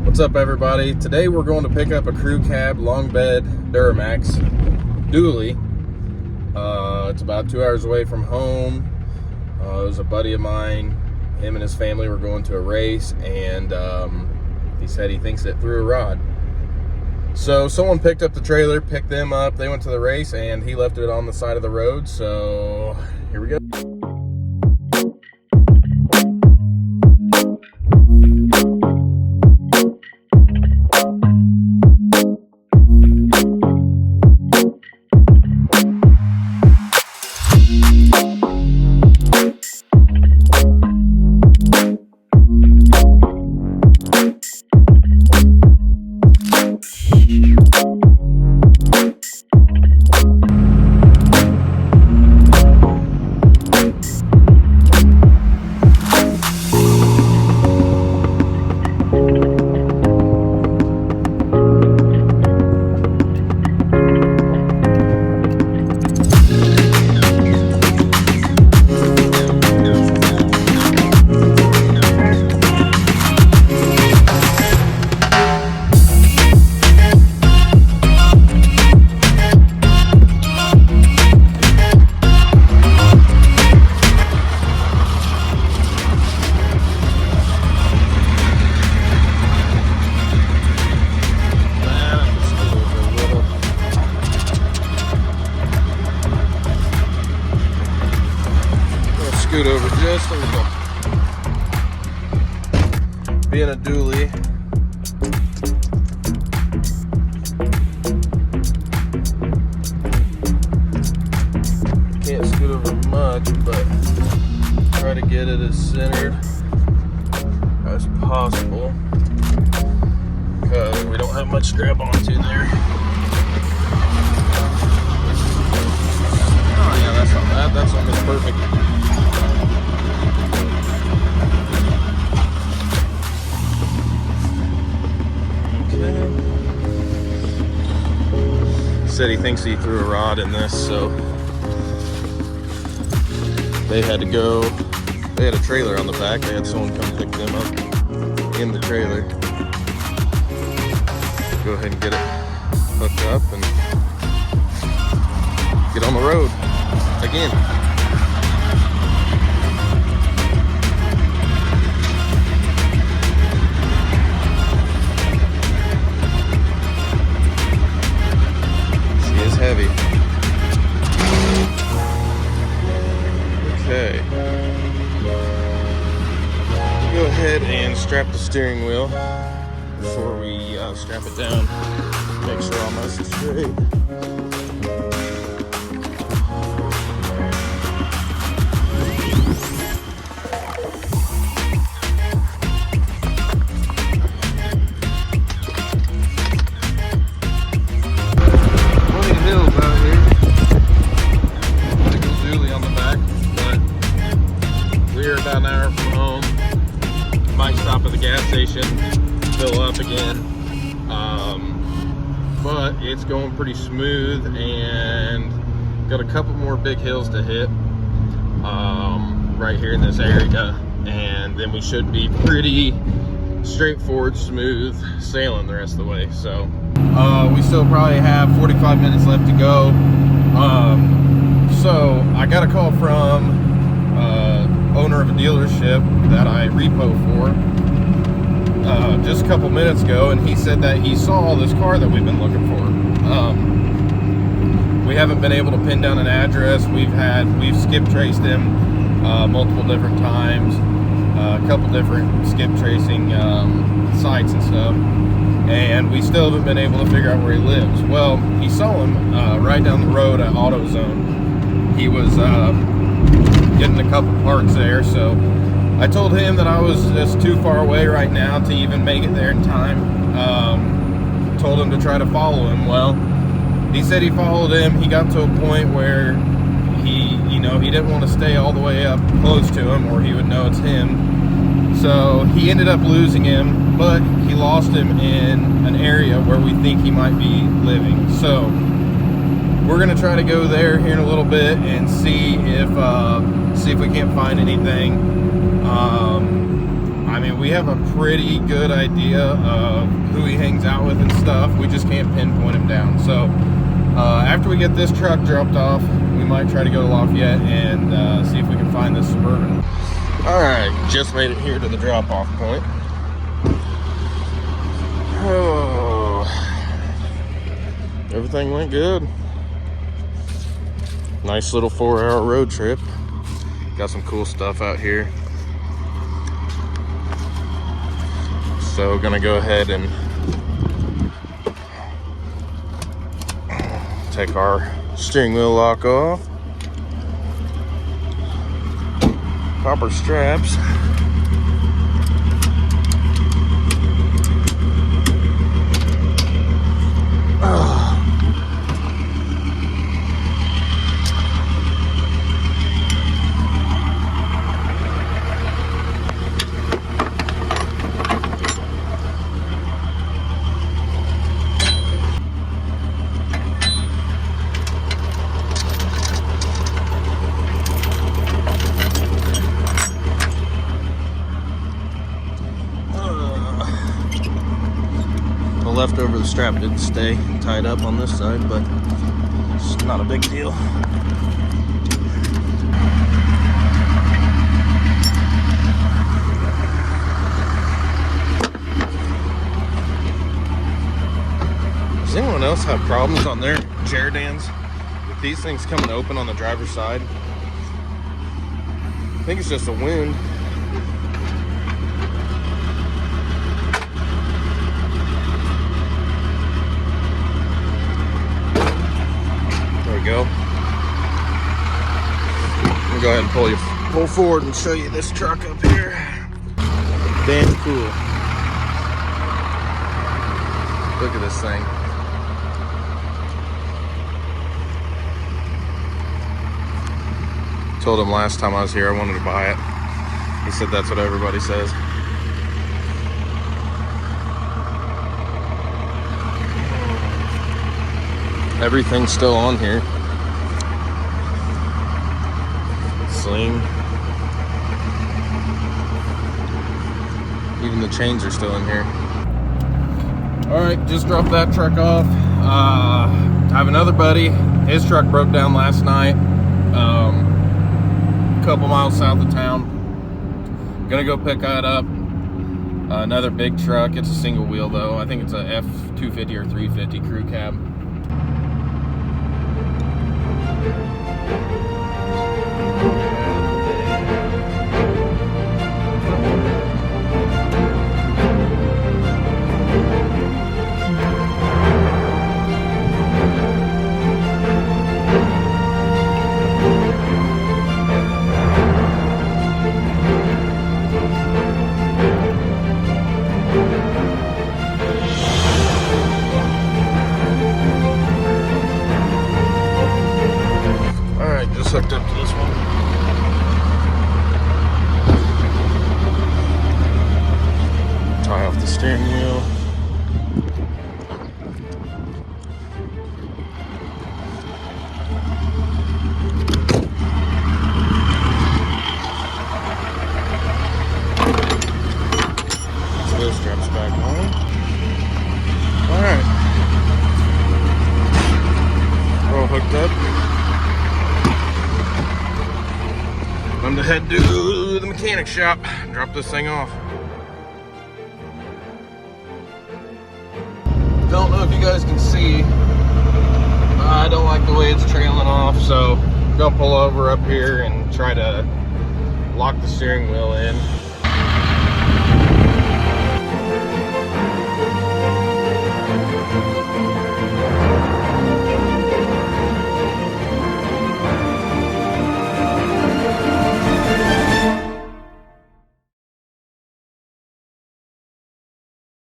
What's up, everybody? Today we're going to pick up a crew cab long bed Duramax dually. It's about 2 hours away from home. It was a buddy of mine. Him and his family were going to a race, and he said he thinks it threw a rod. So someone picked up the trailer, picked them up, they went to the race, and he left it on the side of the road. So here we go. Scoot over just a little. Being a dually, can't scoot over much, but try to get it as centered as possible because we don't have much to grab onto there. Oh yeah, that's not bad. That's almost perfect. Said he thinks he threw a rod in this, so they had to go. They had a trailer on the back. They had someone come pick them up in the trailer. Go ahead and get it hooked up and get on the road again. Heavy. Okay. Go ahead and strap the steering wheel before we strap it down. Make sure all nice and straight. About an hour from home. Might stop at the gas station, fill up again, but it's going pretty smooth and got a couple more big hills to hit right here in this area, and then we should be pretty straightforward, smooth sailing the rest of the way. So we still probably have 45 minutes left to go. So I got a call from owner of a dealership that I repo for just a couple minutes ago, and he said that he saw this car that we've been looking for. We haven't been able to pin down an address. We've skip traced him multiple different times, a couple different skip tracing sites and stuff, and we still haven't been able to figure out where he lives. Well, he saw him right down the road at AutoZone. He was getting a couple parts there, so I told him that I was just too far away right now to even make it there in time. Told him to try to follow him. Well, he said he followed him. He got to a point where he didn't want to stay all the way up close to him or he would know it's him. So he ended up losing him, but he lost him in an area where we think he might be living. So we're gonna try to go there here in a little bit and see if we can't find anything. I I mean, we have a pretty good idea of who he hangs out with and stuff. We just can't pinpoint him down. So after we get this truck dropped off, we might try to go to Lafayette and see if we can find this Suburban. All right, just made it here to the drop-off point. Oh, everything went good. Nice little 4-hour road trip. Got some cool stuff out here. So gonna go ahead and take our steering wheel lock off. Pop our straps. Leftover the strap didn't stay tied up on this side, but it's not a big deal. Does anyone else have problems on their Geridans with these things coming open on the driver's side? I think it's just the wind. Go. I'm gonna go ahead and pull forward and show you this truck up here. Damn cool. Look at this thing. Told him last time I was here I wanted to buy it. He said that's what everybody says. Everything's still on here. Sling. Even the chains are still in here. All right, just dropped that truck off. I have another buddy. His truck broke down last night. A couple miles south of town. Gonna go pick that up. Another big truck. It's a single wheel though. I think it's a F250 or 350 crew cab. Hooked up to this one. Tie off the steering wheel. Wheel straps back on. All right. We're all hooked up. I'm to head to the mechanic shop, drop this thing off. Don't know if you guys can see, I don't like the way it's trailing off, so I'm gonna pull over up here and try to lock the steering wheel in.